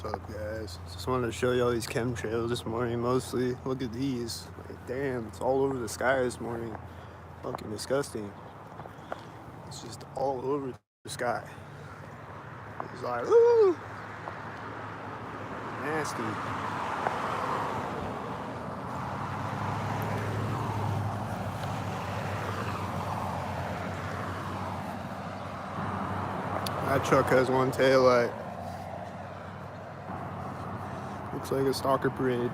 What's up, guys? Just wanted to show y'all these chemtrails this morning mostly. Look at these. Like, damn, it's all over the sky this morning. Fucking disgusting. It's just all over the sky. It's like, ooh, nasty. That truck has one tail light. Looks like a stalker parade.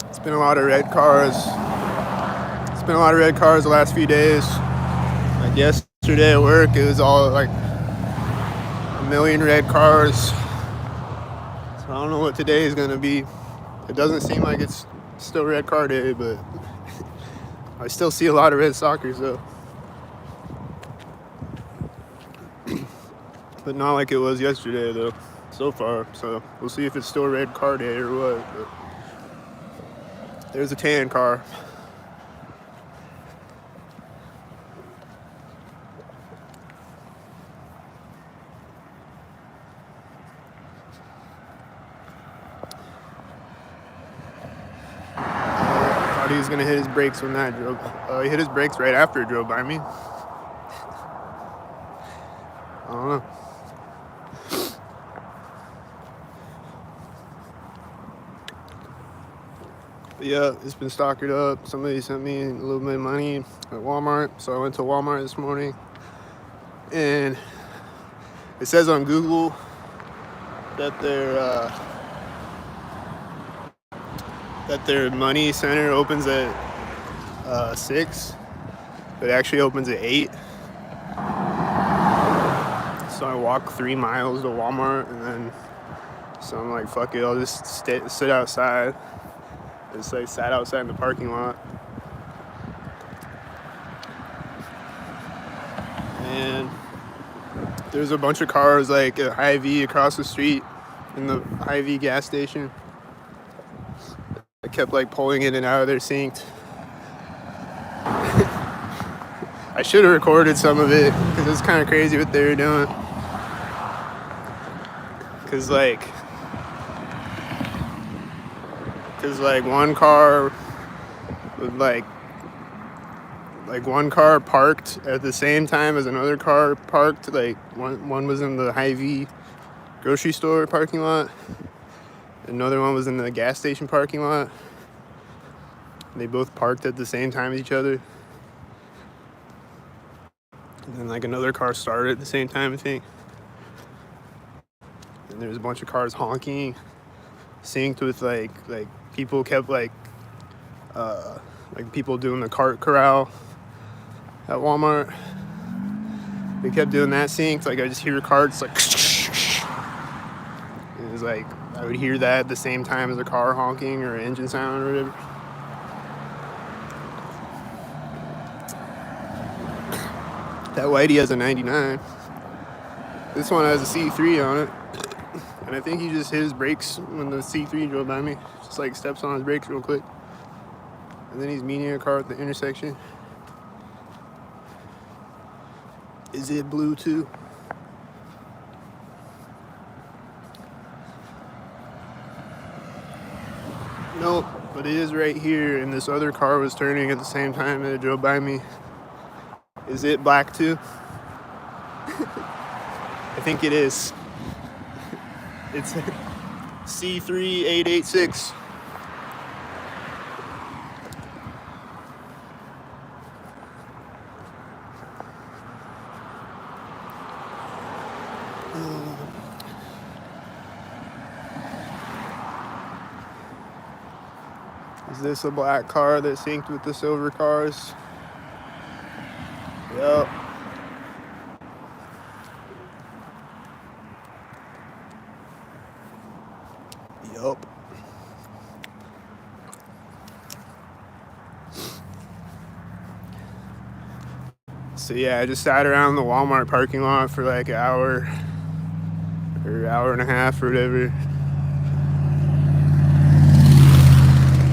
It's been a lot of red cars. It's been a lot of red cars the last few days. Like yesterday at work, it was all like a million red cars. So I don't know what today is gonna be. It doesn't seem like it's still red car day, but I still see a lot of red stalkers though. But not like it was yesterday though, so far. So we'll see if it's still red car day or what. But there's a tan car. Thought he was gonna hit his brakes when that drove. He hit his brakes right after it drove by me. I don't know. But yeah, it's been stockered up. Somebody sent me a little bit of money at Walmart, so I went to Walmart this morning, and it says on Google that their money center opens at 6, but it actually opens at 8. So I walk 3 miles to Walmart, and then so I'm like, fuck it, I'll just sit outside. Just like sat outside in the parking lot, and there's a bunch of cars like at Hy-Vee across the street in the Hy-Vee gas station. I kept like pulling in and out of their synced. I should have recorded some of it because it's kind of crazy what they were doing. Cause one car would like one car parked at the same time as another car parked. Like one was in the Hy-Vee grocery store parking lot. Another one was in the gas station parking lot. They both parked at the same time as each other. And then like another car started at the same time, I think. And there's a bunch of cars honking, synced with like people kept like people doing the cart corral at Walmart. They kept doing that synced. Like I just hear carts like, and it was like I would hear that at the same time as a car honking or engine sound or whatever. That Whitey has a 99. This one has a C3 on it. And I think he just hit his brakes when the C3 drove by me. Just like steps on his brakes real quick. And then he's meeting a car at the intersection. Is it blue too? Nope, but it is right here, and this other car was turning at the same time that it drove by me. Is it black too? I think it is. It's C3886. Is this a black car that synced with the silver cars? Yep. Yup. So yeah, I just sat around the Walmart parking lot for like an hour or hour and a half or whatever.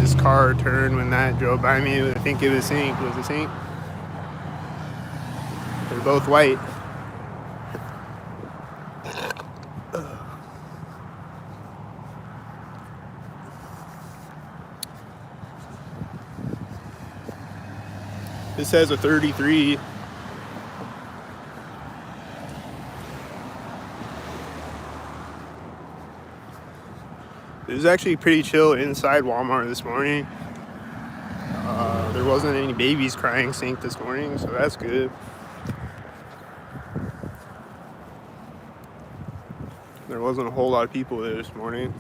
This car turned when that drove by me. I think it was synced. Was it synced? They're both white. This has a 33. It was actually pretty chill inside Walmart this morning. There wasn't any babies crying sink this morning, so that's good. There wasn't a whole lot of people there this morning.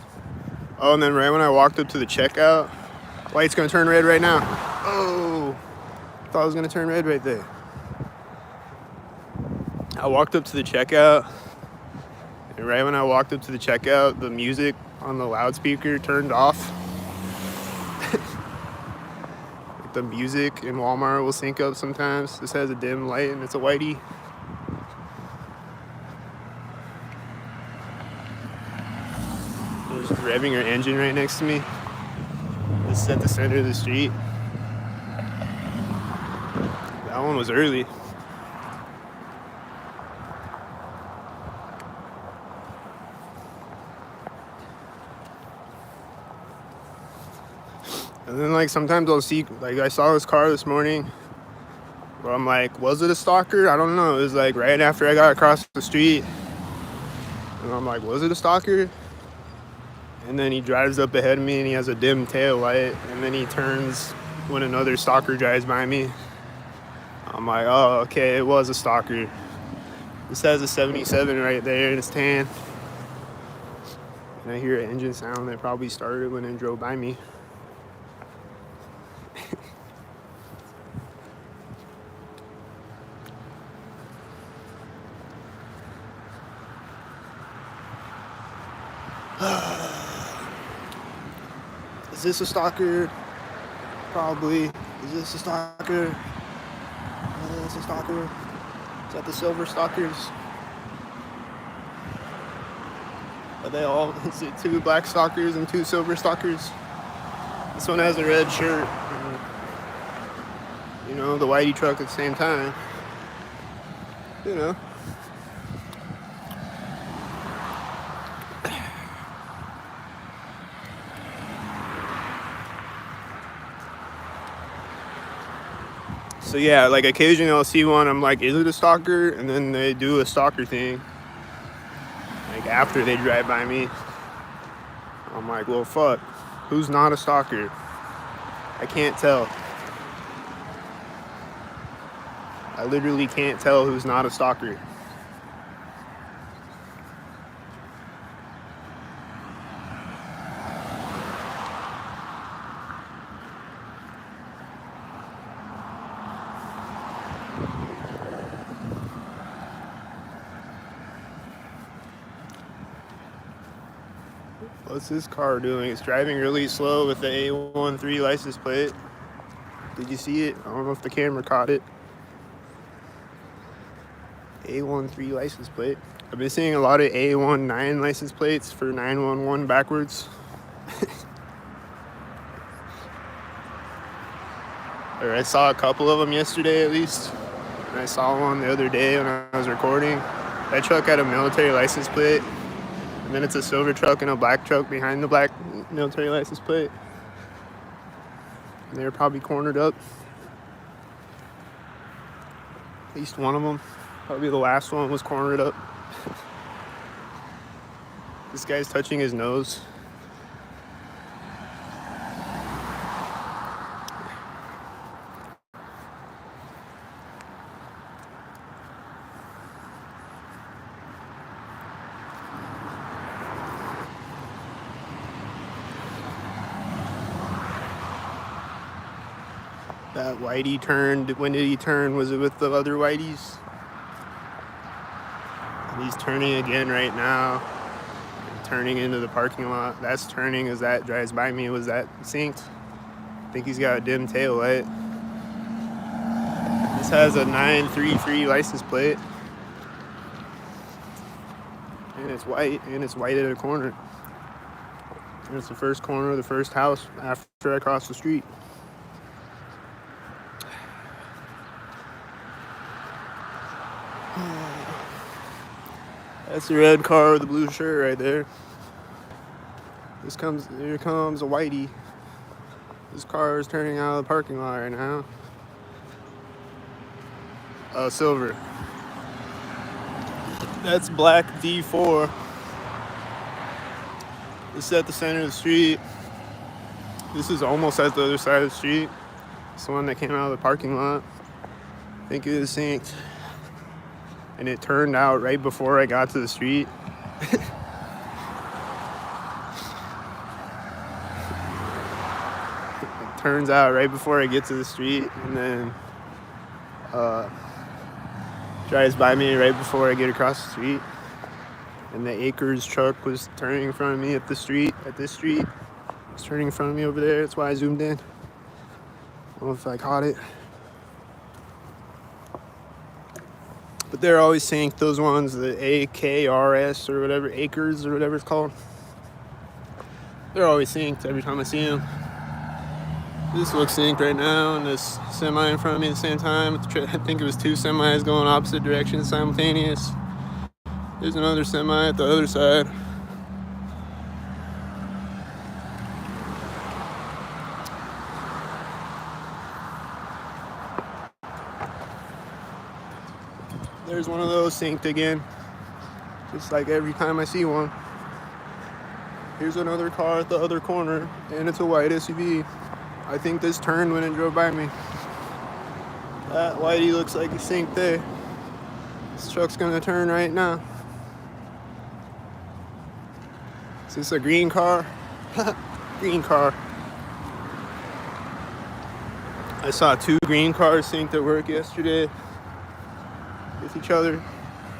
Oh, and then right when I walked up to the checkout, light's gonna turn red right now. Oh, thought it was gonna turn red right there. I walked up to the checkout, and right when I walked up to the checkout, the music on the loudspeaker turned off. The music in Walmart will sync up sometimes. This has a dim light and it's a whitey. There's revving her engine right next to me. This is at the center of the street. That one was early. And then like sometimes I'll see, like I saw this car this morning where I'm like, was it a stalker? I don't know. It was like right after I got across the street. And I'm like, was it a stalker? And then he drives up ahead of me and he has a dim tail light. And then he turns when another stalker drives by me. I'm like, oh, okay, it was a stalker. This has a 77 right there and it's tan. And I hear an engine sound that probably started when it drove by me. Is this a stalker? Probably. Is this a stalker? Is this a stalker? Is that the silver stalkers? Are they all, is it 2 black stalkers and 2 silver stalkers? This one has a red shirt. And, you know, the whitey truck at the same time. You know. So yeah, like occasionally I'll see one, I'm like, is it a stalker? And then they do a stalker thing. Like after they drive by me. I'm like, well fuck, who's not a stalker? I can't tell. I literally can't tell who's not a stalker. What's this car doing? It's driving really slow with the A13 license plate. Did you see it? I don't know if the camera caught it. A13 license plate. I've been seeing a lot of A19 license plates for 911 backwards. Or I saw a couple of them yesterday at least. And I saw one the other day when I was recording. That truck had a military license plate. And then it's a silver truck and a black truck behind the black military license plate. And they were probably cornered up. At least one of them. Probably the last one was cornered up. This guy's touching his nose. That whitey turned. When did he turn? Was it with the other whiteys? He's turning again right now. Turning into the parking lot. That's turning as that drives by me. Was that synced? I think he's got a dim tail light. This has a 933 license plate. And it's white. And it's white at a corner. And it's the first corner of the first house after I cross the street. That's the red car with the blue shirt right there. Here comes a whitey. This car is turning out of the parking lot right now. Silver. That's black D4. This is at the center of the street. This is almost at the other side of the street. It's the one that came out of the parking lot. I think it was synced. And it turned out right before I got to the street. Turns out right before I get to the street, and then drives by me right before I get across the street. And the Acres truck was turning in front of me at this street. It's turning in front of me over there. That's why I zoomed in. I don't know if I caught it. But they're always synced, those ones, the AKRS or whatever, Acres or whatever it's called. They're always synced every time I see them. This looks synced right now, and this semi in front of me at the same time. I think it was two semis going opposite directions simultaneous. There's another semi at the other side. There's one of those synced again. Just like every time I see one. Here's another car at the other corner, and it's a white SUV. I think this turned when it drove by me. That whitey looks like it's synced there. This truck's gonna turn right now. Is this a green car? Green car. I saw two green cars synced at work yesterday with each other.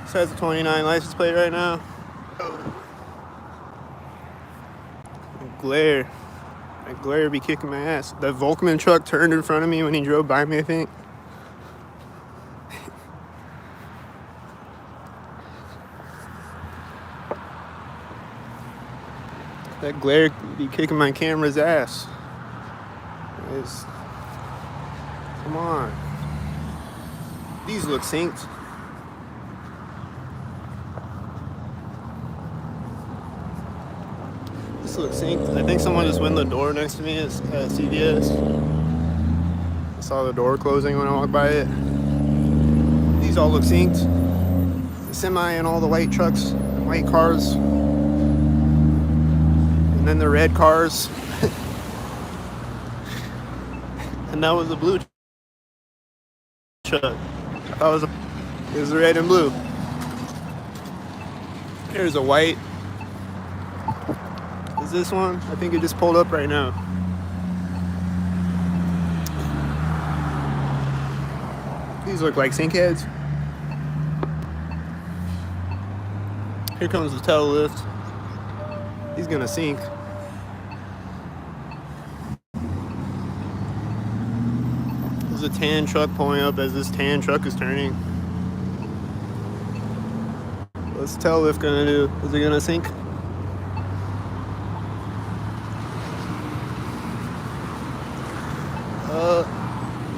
This has a 29 license plate right now. That glare be kicking my ass. The Volkman truck turned in front of me when he drove by me, I think. That glare be kicking my camera's ass. Come on. These look synced. This looks synced. I think someone just went in the door next to me at CVS. I saw the door closing when I walked by it. These all look synced. The semi and all the white trucks, and white cars. And then the red cars. And that was the blue truck. It was the red and blue. Here's a white. Is this one? I think it just pulled up right now. These look like sink heads. Here comes the tail lift. He's gonna sink. There's a tan truck pulling up as this tan truck is turning. What's the tail lift gonna do? Is it gonna sink?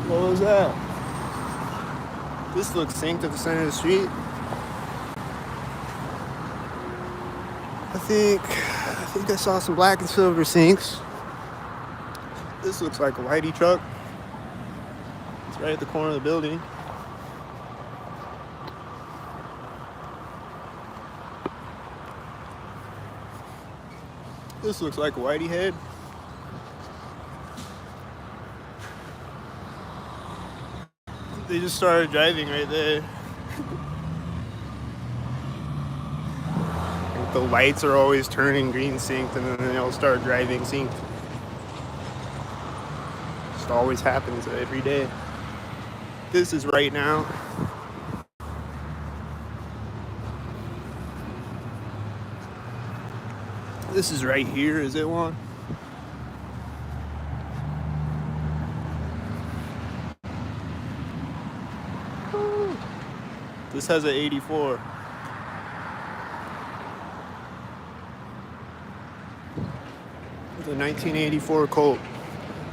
What was that? This looks synced at the center of the street. I think I saw some black and silver sinks. This looks like a whitey truck. It's right at the corner of the building. This looks like a whitey head. They just started driving right there. The lights are always turning green synced, and then they'll start driving synced. Just always happens every day. This is right now. This is right here, is it one? This has an 84. It's a 1984 Colt.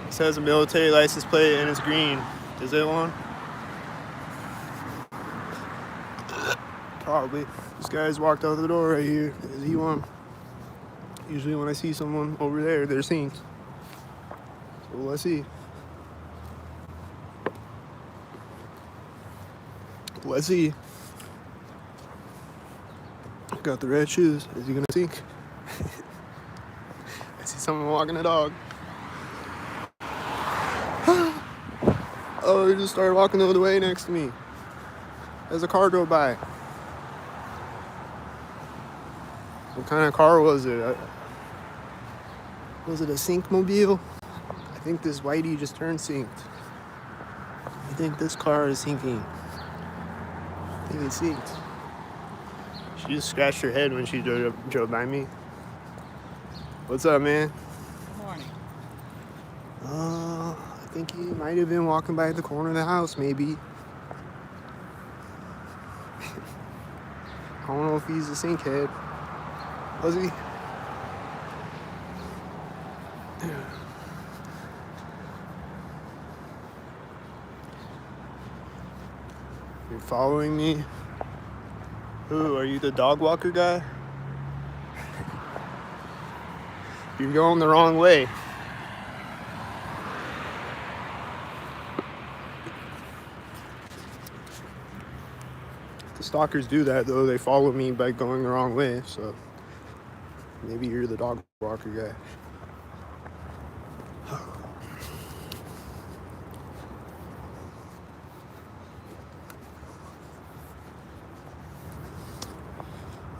This has a military license plate and it's green. Is it one? Probably. This guy's walked out the door right here. Is he one? Usually when I see someone over there, they're synced. So let's see. Let's see. Got the red shoes. Is he gonna sync? I see someone walking a dog. Oh, he just started walking the other way next to me as a car drove by. What kind of car was it? Was it a Syncmobile? I think this whitey just turned synced. I think this car is sinking. I think it's synced. She just scratched her head when she drove by me. What's up, man? Morning. I think he might have been walking by the corner of the house, maybe. I don't know if he's a synkhead. Was he? You're following me? Who, are you the dog walker guy? You're going the wrong way. The stalkers do that though, they follow me by going the wrong way, so maybe you're the dog walker guy.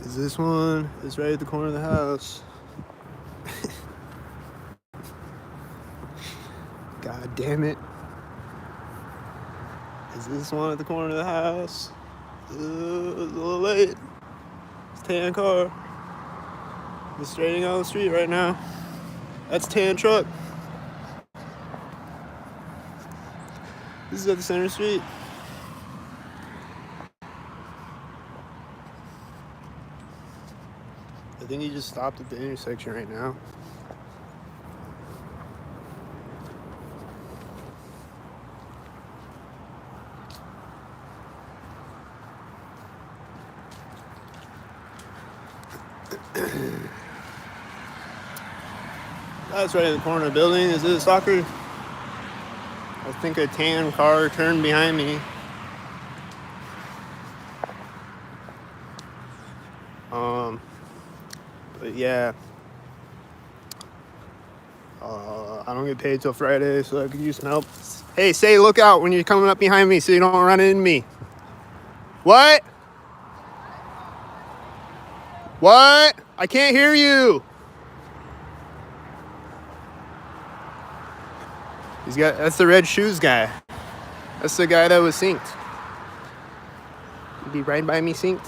Is this one? It's right at the corner of the house. God damn it. Is this one at the corner of the house? It's a little late. It's tan car. It's straightening out the street right now. That's tan truck. This is at the center street. I think he just stopped at the intersection right now. That's right at the corner of the building. Is it a stalker? I think a tan car turned behind me. But yeah. I don't get paid till Friday, so I could use some help. Hey, say look out when you're coming up behind me so you don't run into me. What? What? I can't hear you. That's the red shoes guy. That's the guy that was synced. He'd be right by me synced.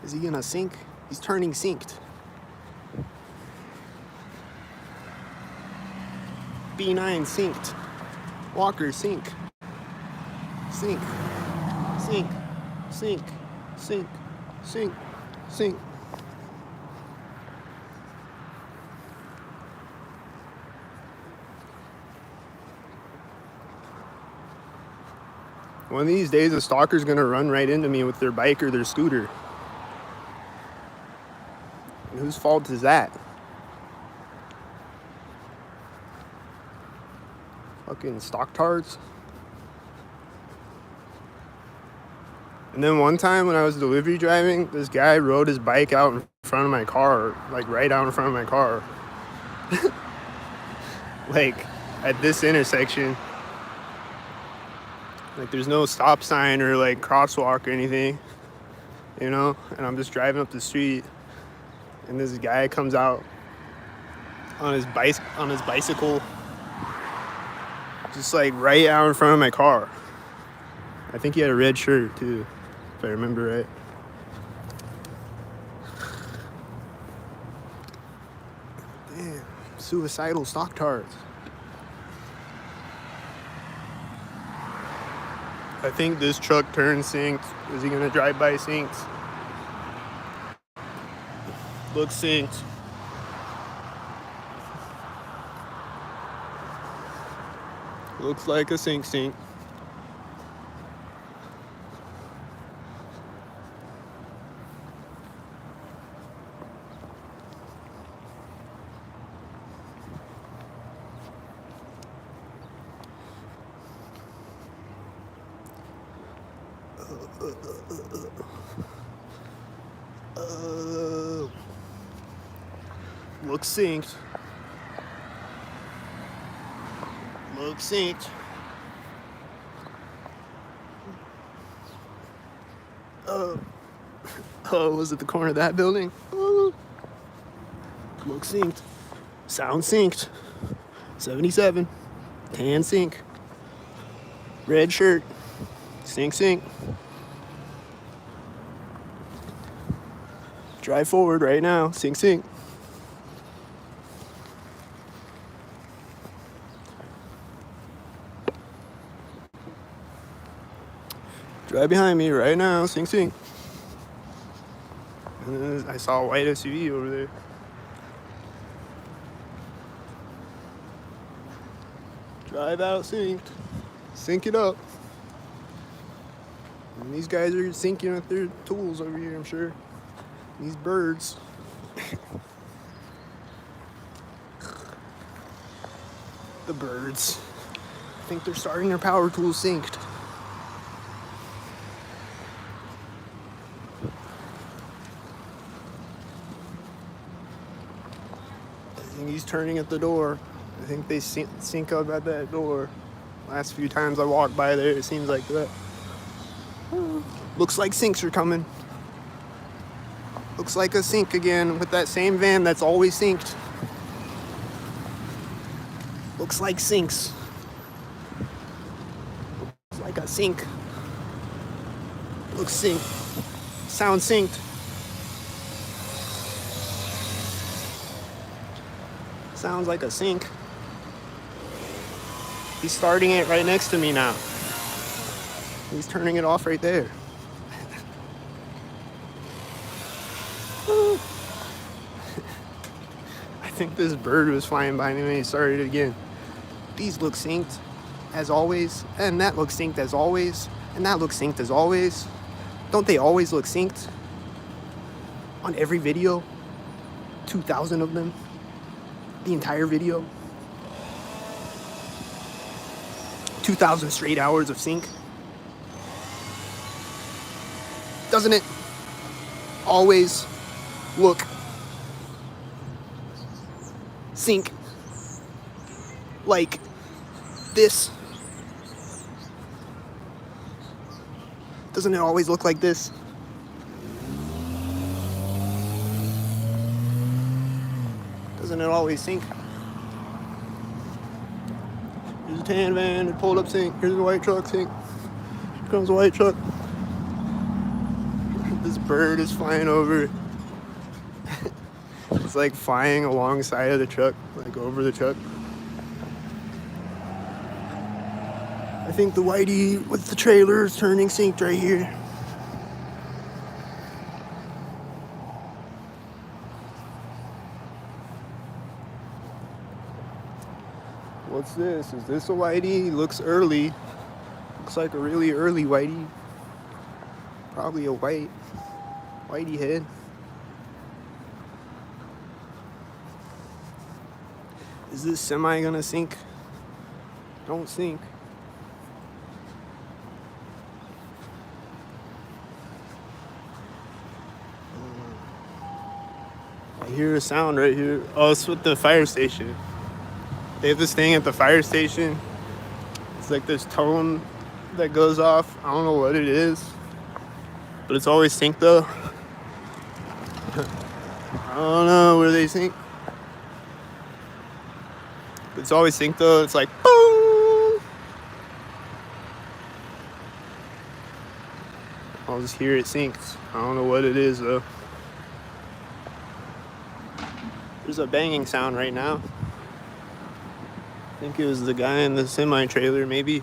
Is he gonna sync? He's turning synced. B9 synced. Walker sync. Sync. Sync. Sync. Sync. Sync. Sync. One of these days, a stalker's gonna run right into me with their bike or their scooter. And whose fault is that? Fucking stocktards. And then one time when I was delivery driving, this guy rode his bike out in front of my car, like right out in front of my car. Like at this intersection. Like there's no stop sign or like crosswalk or anything, you know? And I'm just driving up the street and this guy comes out on his bicycle, just like right out in front of my car. I think he had a red shirt too, if I remember right. Damn, suicidal stocktards. I think this truck turned synced. Is he gonna drive by synced? Looks synced. Looks like a sync. Looks synced. Looks synced. Oh, was it the corner of that building? Looks synced. Sound synced. 77. Tan sync. Red shirt. Sync. Drive forward right now. Sync. Drive behind me right now. Sync. And then I saw a white SUV over there. Drive out synced. Sync it up. And these guys are syncing with their tools over here, I'm sure. These birds. The birds. I think they're starting their power tools synced. I think he's turning at the door. I think they sync up at that door. Last few times I walked by there, it seems like that. Looks like syncs are coming. Looks like a sync again with that same van that's always synced. Looks like syncs. Looks like a sync. Looks synced. Sound synced. Sounds like a sync. He's starting it right next to me now. He's turning it off right there. I think this bird was flying by me when he started it again. These look synced as always, and that looks synced as always, and that looks synced as always. Don't they always look synced? On every video? 2,000 of them? The entire video? 2,000 straight hours of sync? Doesn't it always look sync like this? Doesn't it always look like this? Doesn't it always sync? Here's a tan van, it pulled up sync. Here's a white truck sync. Here comes a white truck. This bird is flying over. It's like flying alongside of the truck, like over the truck. I think the whitey with the trailer is turning synced right here. What's this? Is this a whitey? Looks early. Looks like a really early whitey. Probably a whitey head. Is this semi gonna sync? Don't sync. I hear a sound right here. Oh, it's with the fire station. They have this thing at the fire station. It's like this tone that goes off. I don't know what it is, but it's always synced though. I don't know where they sync. But it's always synced though. It's like boom. I'll just hear it synced. I don't know what it is though. There's a banging sound right now. I think it was the guy in the semi-trailer, maybe.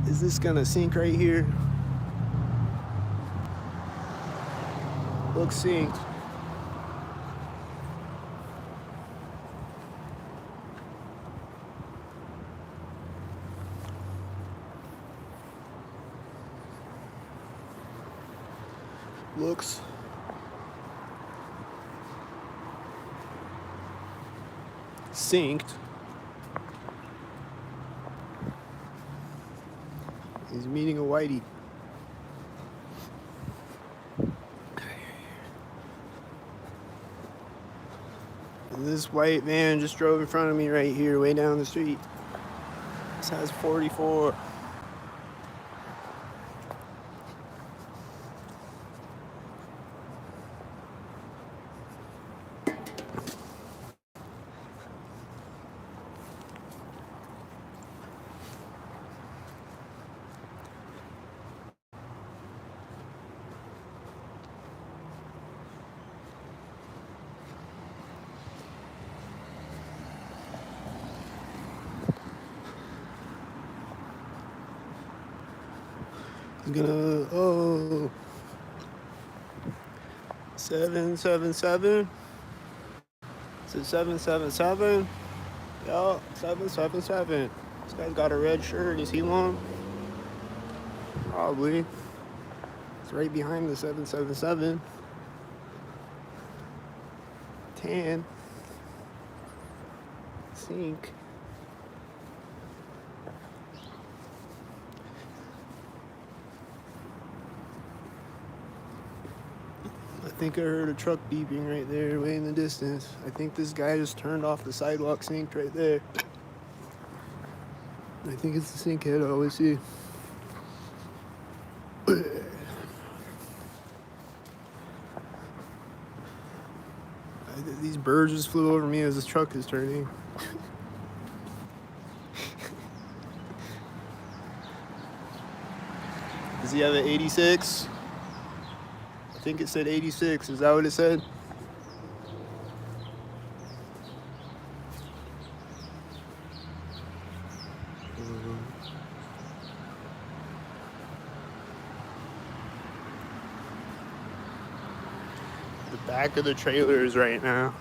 Is this gonna sink right here? Looks synced. Looks synced. He's meeting a whitey. And this white van just drove in front of me right here, way down the street. This has 44. He's gonna, 777. Is it 777? Yeah, 777. This guy's got a red shirt. Is he one? Probably. It's right behind the 777. Tan. Sink. I think I heard a truck beeping right there, way in the distance. I think this guy just turned off the sidewalk sink right there. I think it's the sink head I always see. These birds just flew over me as this truck is turning. Does he have an 86? I think it said 86. Is that what it said? The back of the trailer is right now.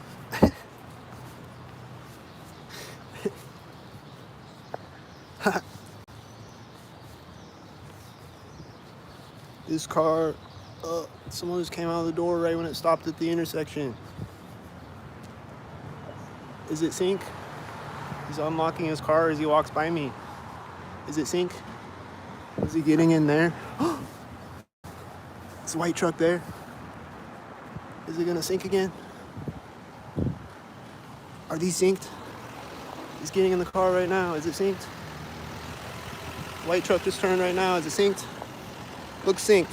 This car, someone just came out of the door right when it stopped at the intersection. Is it sync? He's unlocking his car as he walks by me. Is it sync? Is he getting in there? It's a white truck there. Is it gonna sync again? Are these synced? He's getting in the car right now. Is it synced? White truck just turned right now. Is it synced? Looks synced.